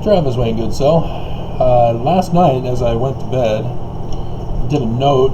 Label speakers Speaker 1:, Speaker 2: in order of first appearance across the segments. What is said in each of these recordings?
Speaker 1: Travis Wayne Goodsill. Last night, as I went to bed, I did a note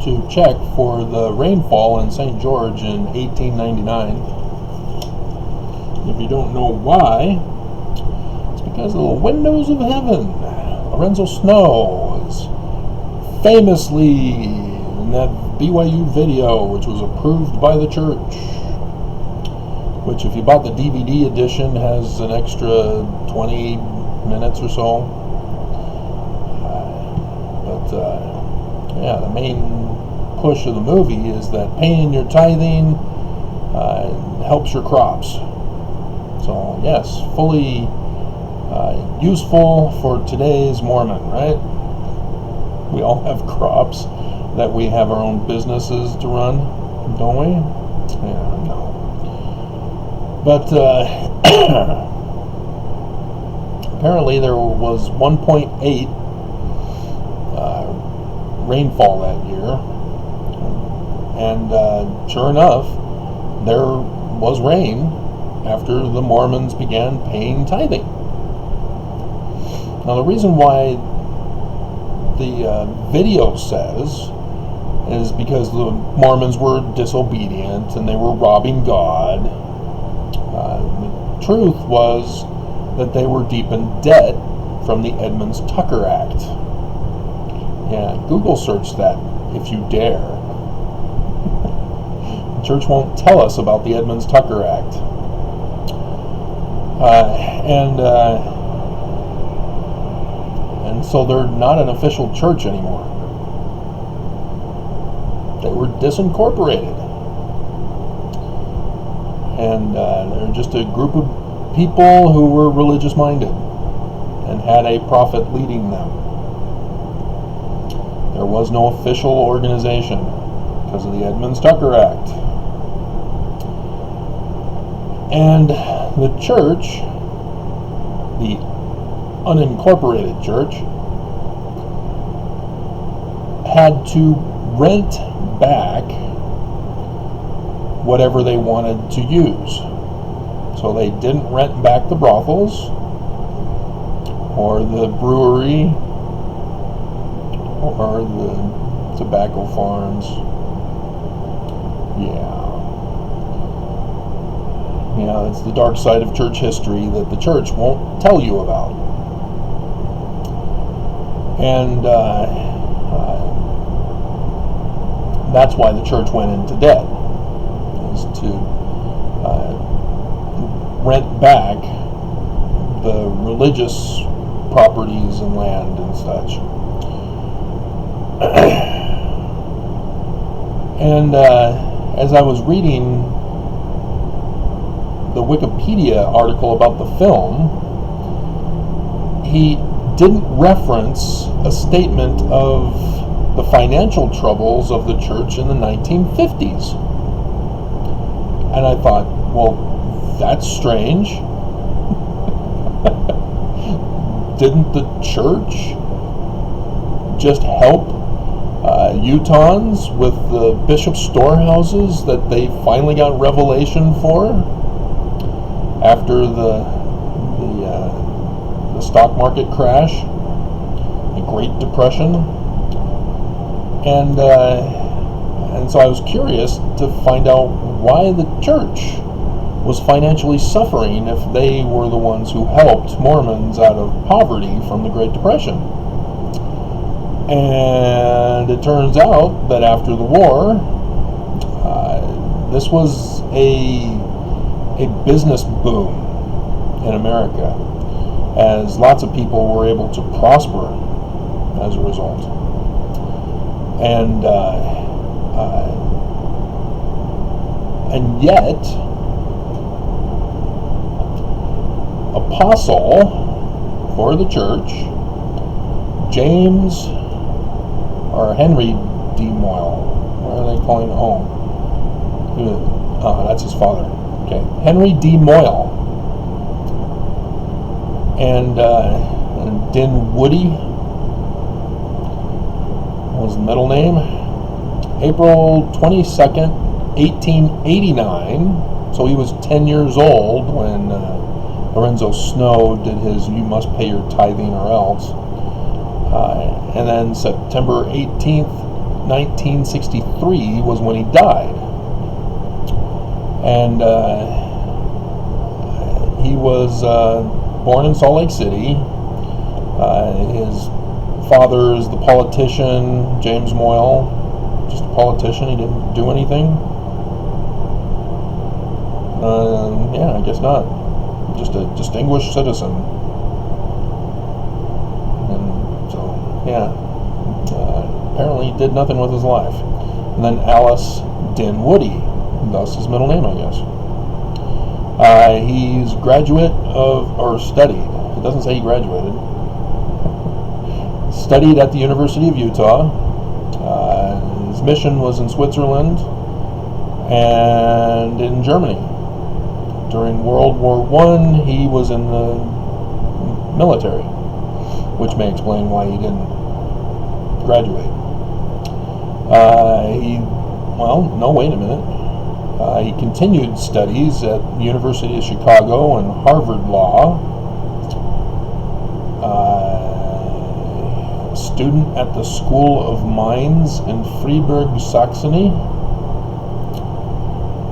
Speaker 1: to check for the rainfall in St. George in 1899. If you don't know why, it's because of the windows of heaven. Lorenzo Snow is famously in that BYU video, which was approved by the church, which if you bought the DVD edition has an extra 20 minutes or so. The main push of the movie is that paying your tithing helps your crops. So yes, fully useful for today's Mormon, right? We all have crops that we have our own businesses to run, don't we? Yeah, no. But apparently there was 1.8 rainfall that year, and sure enough, there was rain after the Mormons began paying tithing. Now the reason why the video says is because the Mormons were disobedient and they were robbing God. The truth was that they were deep in debt from the Edmunds-Tucker Act. Yeah, Google search that if you dare. The church won't tell us about the Edmunds-Tucker Act. And so they're not an official church anymore. They were disincorporated. And they're just a group of people who were religious minded and had a prophet leading them. There was no official organization because of the Edmunds-Tucker Act. And the church, the unincorporated church, had to rent back whatever they wanted to use. So they didn't rent back the brothels or the brewery or the tobacco farms. Yeah, it's the dark side of church history that the church won't tell you about. And that's why the church went into debt, is to rent back the religious properties and land and such. And as I was reading the Wikipedia article about the film, he didn't reference a statement of the financial troubles of the church in the 1950s. And I thought, well, that's strange. Didn't the church just help Utahns with the bishop storehouses that they finally got revelation for after the stock market crash, the Great Depression? And so I was curious to find out why the church was financially suffering if they were the ones who helped Mormons out of poverty from the Great Depression. And it turns out that after the war, this was a business boom in America, as lots of people were able to prosper as a result. And yet, apostle for the church, James or Henry D. Moyle, what are they calling home? That's his father. Okay, Henry D. Moyle and Dinwoody was the middle name. April 22nd, 1889. So he was 10 years old when Lorenzo Snow did his "you must pay your tithing or else." And then September 18th, 1963 was when he died. And he was born in Salt Lake City. His father is the politician, James Moyle. Just a politician, he didn't do anything. Yeah, I guess not. Just a distinguished citizen. And so, yeah, apparently he did nothing with his life. And then Alice Dinwoody, thus his middle name, I guess. He's graduate of, or studied, it doesn't say he graduated, studied at the University of Utah. His mission was in Switzerland and in Germany. During World War I, he was in the military, which may explain why he didn't graduate. Wait a minute. He continued studies at the University of Chicago and Harvard Law. Student at the School of Mines in Freiburg, Saxony.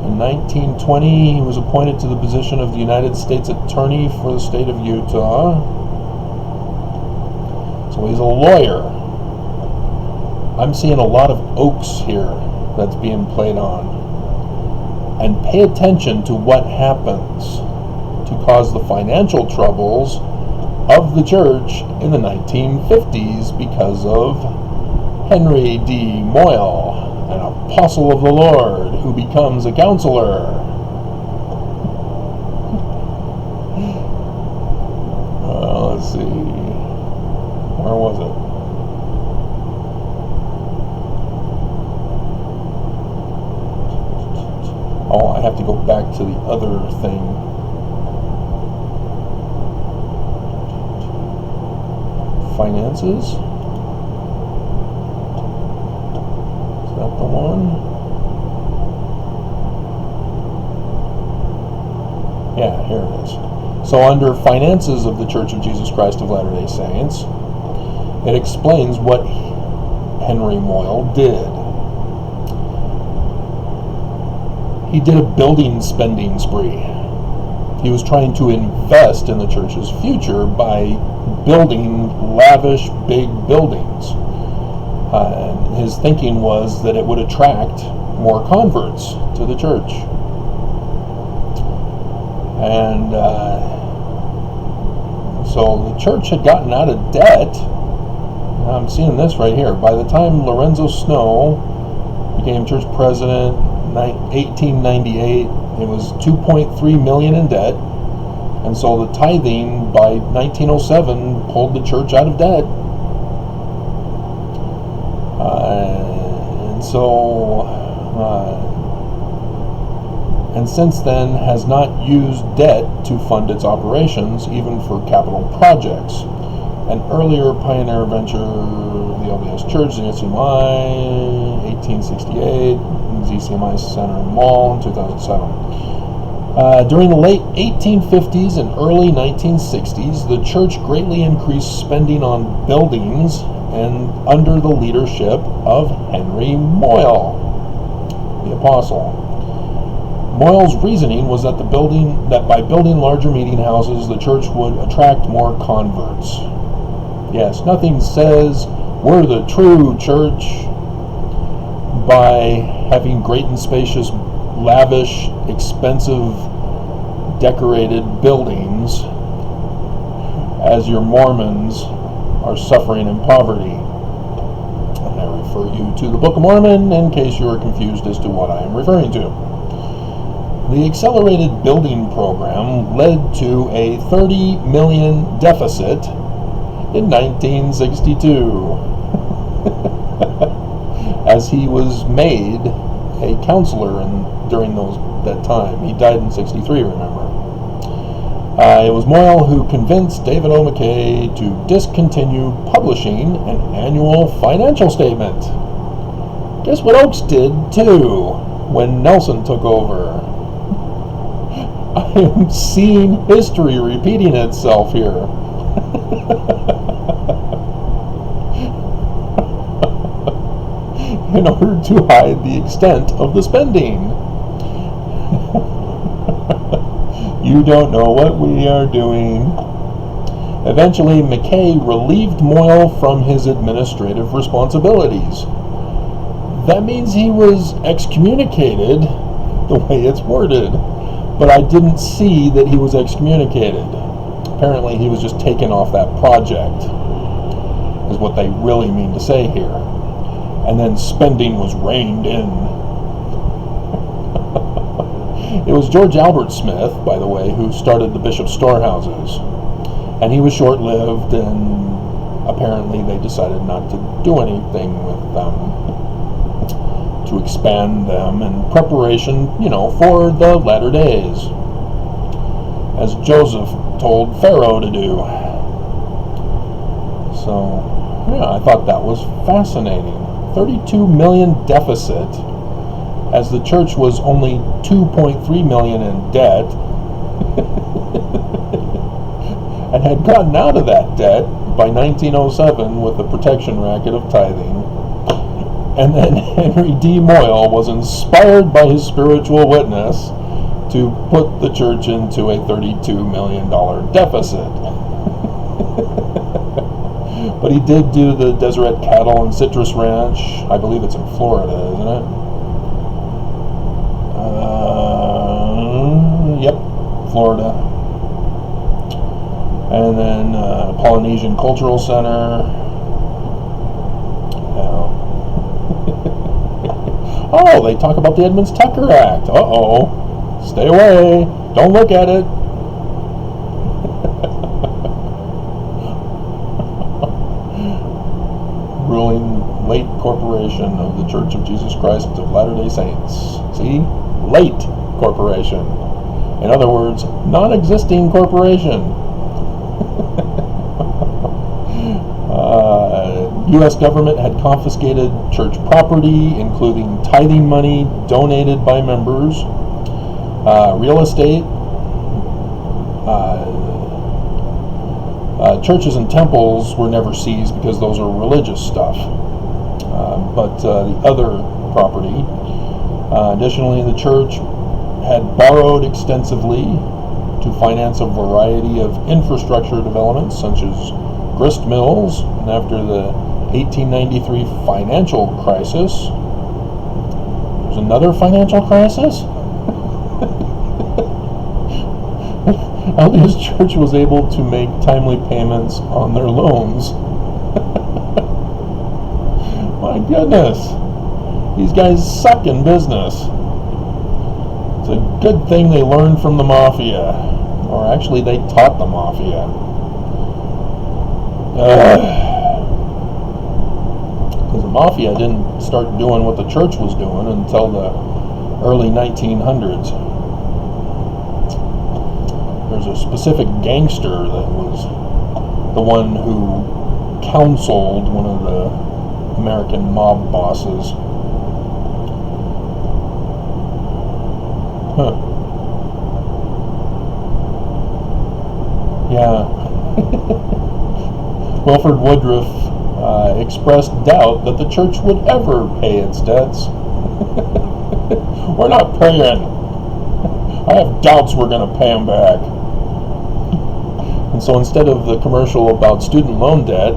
Speaker 1: In 1920, he was appointed to the position of the United States Attorney for the state of Utah. So he's a lawyer. I'm seeing a lot of oaks here that's being played on. And pay attention to what happens to cause the financial troubles of the church in the 1950s because of Henry D. Moyle, an apostle of the Lord who becomes a counselor. Let's see. Where was it? Oh, I have to go back to the other thing. Finances? Is that the one? Yeah, here it is. So under Finances of the Church of Jesus Christ of Latter-day Saints, it explains what Henry Moyle did. He did a building spending spree. He was trying to invest in the church's future by building lavish, big buildings. And his thinking was that it would attract more converts to the church. And so the church had gotten out of debt. I'm seeing this right here. By the time Lorenzo Snow became church president in 1898, it was $2.3 million in debt. And so the tithing by 1907 pulled the church out of debt. And since then has not used debt to fund its operations, even for capital projects. An earlier pioneer venture, the LDS Church, ZCMI, 1868, ZCMI Center Mall in 2007. During the late 1850s and early 1960s, the church greatly increased spending on buildings and under the leadership of Henry Moyle, the apostle. Moyle's reasoning was that by building larger meeting houses, the church would attract more converts. Yes, nothing says we're the true church by having great and spacious, lavish, expensive, decorated buildings as your Mormons are suffering in poverty. And I refer you to the Book of Mormon in case you are confused as to what I am referring to. The accelerated building program led to a $30 million deficit in 1962 as he was made a counselor during that time. He died in 63, remember. It was Moyle who convinced David O. McKay to discontinue publishing an annual financial statement. Guess what Oaks did too when Nelson took over? I am seeing history repeating itself here. In order to hide the extent of the spending. You don't know what we are doing. Eventually, Mackay relieved Moyle from his administrative responsibilities. That means he was excommunicated, the way it's worded, but I didn't see that he was excommunicated. Apparently, he was just taken off that project, is what they really mean to say here. And then spending was reined in. It was George Albert Smith, by the way, who started the Bishop's Storehouses. And he was short-lived, and apparently they decided not to do anything with them, to expand them in preparation, for the latter days, as Joseph told Pharaoh to do. So, yeah, I thought that was fascinating. 32 million deficit, as the church was only 2.3 million in debt, and had gotten out of that debt by 1907 with the protection racket of tithing. And then Henry D. Moyle was inspired by his spiritual witness to put the church into a $32 million deficit. But he did do the Deseret Cattle and Citrus Ranch. I believe it's in Florida, isn't it? Yep, Florida. And then Polynesian Cultural Center. Oh, they talk about the Edmunds-Tucker Act. Uh-oh. Stay away. Don't look at it. Ruling late corporation of the Church of Jesus Christ of Latter-day Saints. See? Late corporation. In other words, non-existing corporation. U.S. government had confiscated church property, including tithing money donated by members, real estate, churches and temples were never seized because those are religious stuff, but the other property. Additionally, the church had borrowed extensively to finance a variety of infrastructure developments, such as grist mills, and after the 1893 financial crisis, there's another financial crisis? LDS Church was able to make timely payments on their loans. My goodness, these guys suck in business. It's a good thing they learned from the mafia, or actually they taught the mafia. Because the mafia didn't start doing what the church was doing until the early 1900s. There's a specific gangster that was the one who counseled one of the American mob bosses. Huh. Yeah. Wilford Woodruff expressed doubt that the church would ever pay its debts. We're not praying. I have doubts we're going to pay them back. And so instead of the commercial about student loan debt,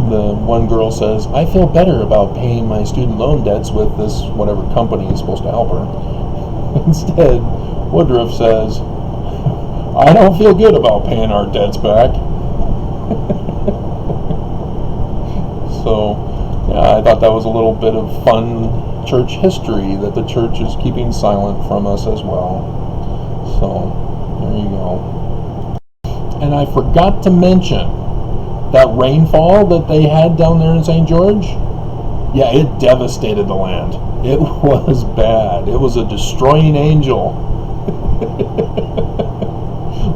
Speaker 1: the one girl says, I feel better about paying my student loan debts with this whatever company is supposed to help her. Instead, Woodruff says, I don't feel good about paying our debts back. So, yeah, I thought that was a little bit of fun church history that the church is keeping silent from us as well. So, there you go. And I forgot to mention that rainfall that they had down there in St. George. Yeah, it devastated the land. It was bad. It was a destroying angel.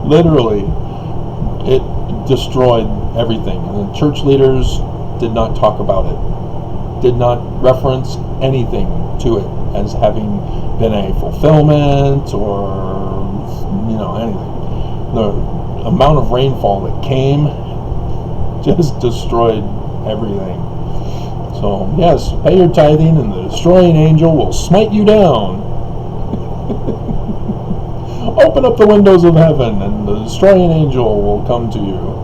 Speaker 1: Literally, it destroyed everything. And the church leaders did not talk about it, did not reference anything to it as having been a fulfillment or, anything. The amount of rainfall that came just destroyed everything. So, yes, pay your tithing and the destroying angel will smite you down. Open up the windows of heaven and the destroying angel will come to you.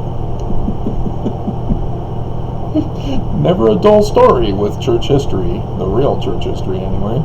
Speaker 1: Never a dull story with church history, the real church history anyway.